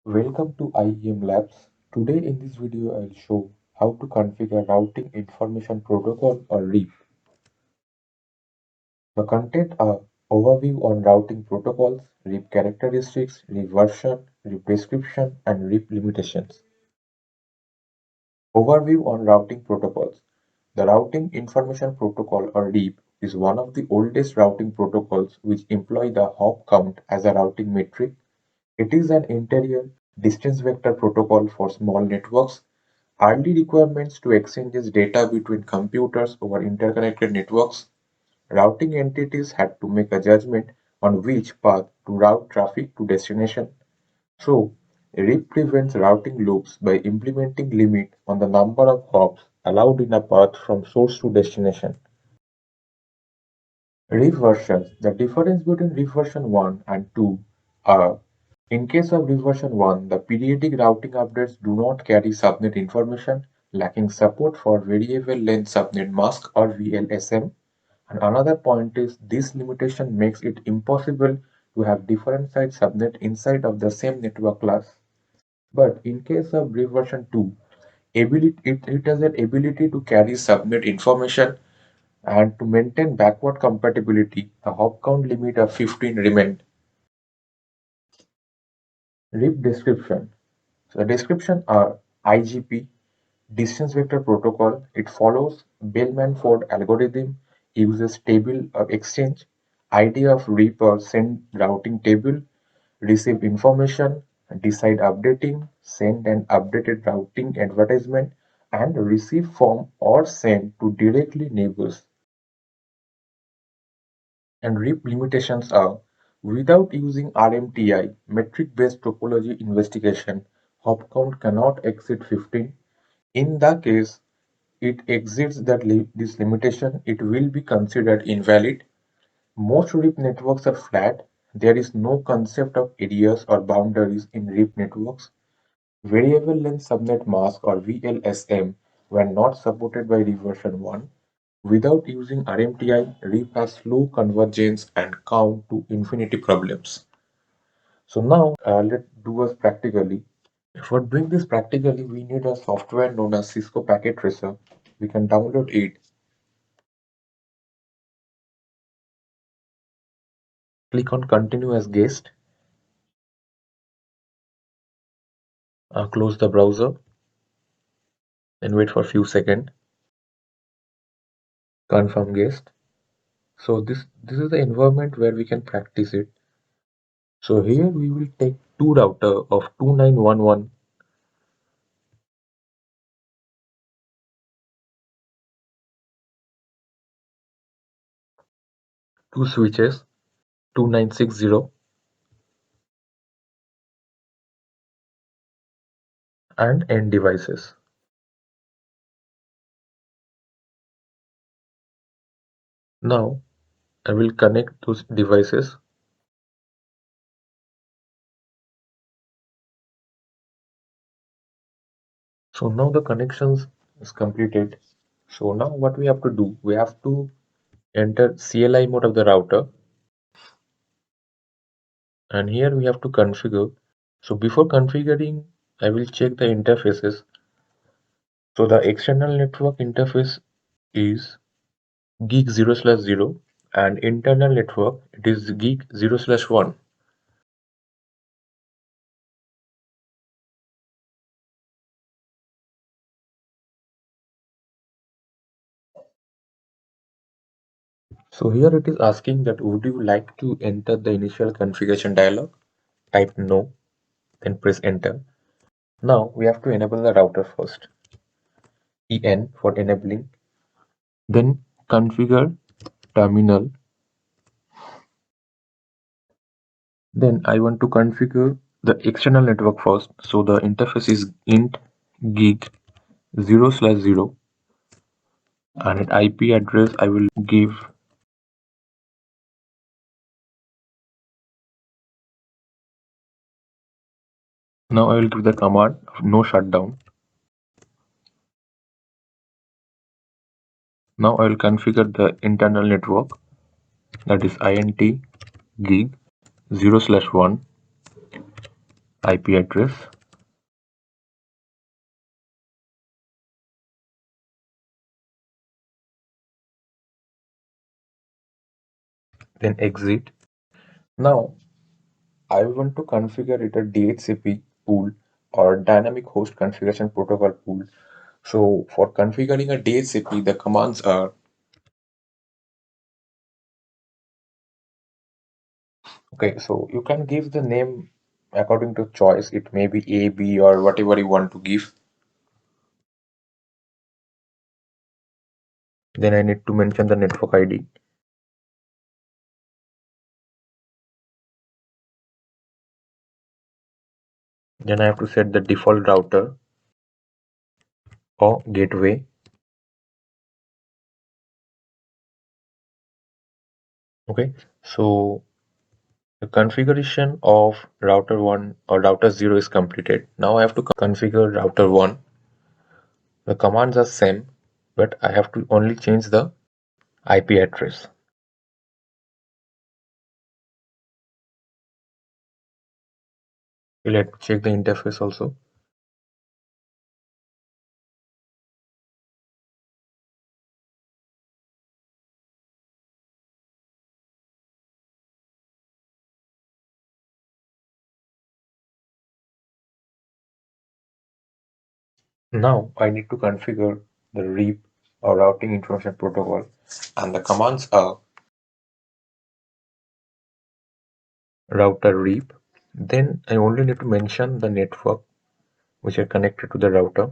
Welcome to IEM Labs. Today in this video I'll show how to configure Routing Information Protocol or RIP. The content are overview on routing protocols, RIP characteristics, RIP version, RIP description, and RIP limitations. Overview on routing protocols. The Routing Information Protocol or RIP is one of the oldest routing protocols which employ the hop count as a routing metric. It is an interior distance vector protocol for small networks. Early requirements to exchange data between computers over interconnected networks. Routing entities had to make a judgment on which path to route traffic to destination. So, RIP prevents routing loops by implementing limit on the number of hops allowed in a path from source to destination. RIP versions. The difference between RIP version 1 and 2 are: in case of RIP version 1, the periodic routing updates do not carry subnet information, lacking support for variable length subnet mask or VLSM. And another point is this limitation makes it impossible to have different site subnet inside of the same network class. But in case of RIP version 2, it has an ability to carry subnet information, and to maintain backward compatibility, a hop count limit of 15 remained. RIP description. So the description are IGP, Distance Vector Protocol. It follows Bellman-Ford algorithm, uses table of exchange, idea of RIP or send routing table, receive information, decide updating, send an updated routing advertisement, and receive from or send to directly neighbors. And RIP limitations are: without using RMTI metric-based topology investigation, hop count cannot exceed 15. In the case it exceeds this limitation, it will be considered invalid. Most RIP networks are flat. There is no concept of areas or boundaries in RIP networks. Variable length subnet mask or VLSM were not supported by RIP version 1. Without using RMTI, RIP has slow convergence and count to infinity problems. So now let's do us practically. For doing this practically, we need a software known as Cisco Packet Tracer. We can download it. Click on Continue as Guest. Close the browser and wait for a few seconds. Confirm guest. So this is the environment where we can practice it. So here we will take two router of 2911, two switches 2960 and end devices. Now I will connect those devices. So now the connections is completed. So now what we have to do, we have to enter CLI mode of the router, and here we have to configure. So before configuring, I will check the interfaces. So the external network interface is gig 0/0, and internal network it is gig 0/1. So here it is asking that would you like to enter the initial configuration dialog? Type no, then press enter. Now we have to enable the router first. EN for enabling. Then configure terminal. Then I want to configure the external network first. So the interface is int gig 0/0, and an IP address I will give. Now I will give the command of no shutdown. Now I will configure the internal network, that is int gig 0/1. IP address, then exit. Now I want to configure it a DHCP pool or dynamic host configuration protocol pool. So for configuring a DHCP, the commands are, okay, so you can give the name according to choice. It may be A, B, or whatever you want to give. Then I need to mention the network ID. Then I have to set the default router or gateway. Okay, so the configuration of router 1 or router 0 is completed. Now I have to configure router 1. The commands are same, but I have to only change the IP address. Let me check the interface also. Now I need to configure the REAP or routing information protocol, and the commands are router REAP. Then I only need to mention the network which are connected to the router.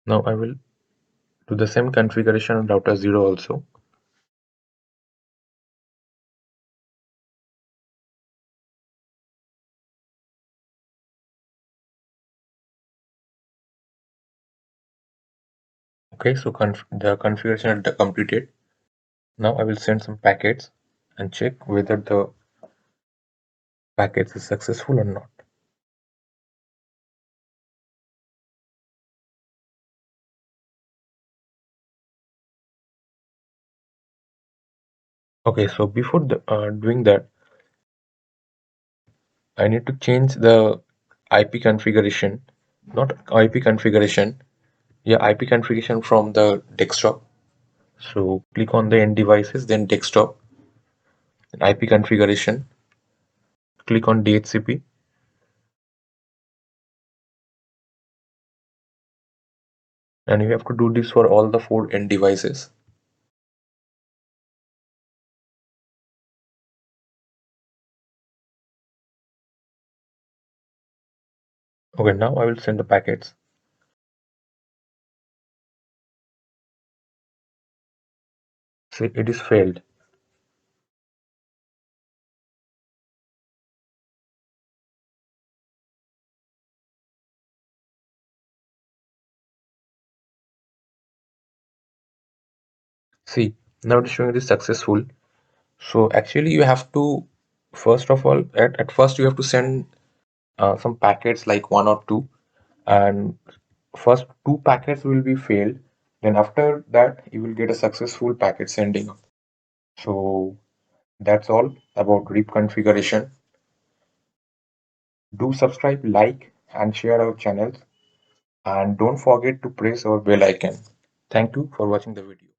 Now I will do the same configuration on router 0 also. Okay, so the configuration is completed. Now I will send some packets and check whether the package is successful or not. Okay, so before doing that, I need to change the IP configuration, not IP configuration, yeah, IP configuration from the desktop. So click on the end devices, then desktop, IP configuration, click on DHCP, and you have to do this for all the 4 end devices. Okay, now I will send the packets. See, it is failed. See, now it is showing it is successful. So actually you have to, first of all, at first you have to send some packets like 1 or 2, and first 2 packets will be failed, then after that you will get a successful packet sending. So that's all about REAP configuration. Do subscribe, like, and share our channels, and don't forget to press our bell icon. Thank you for watching the video.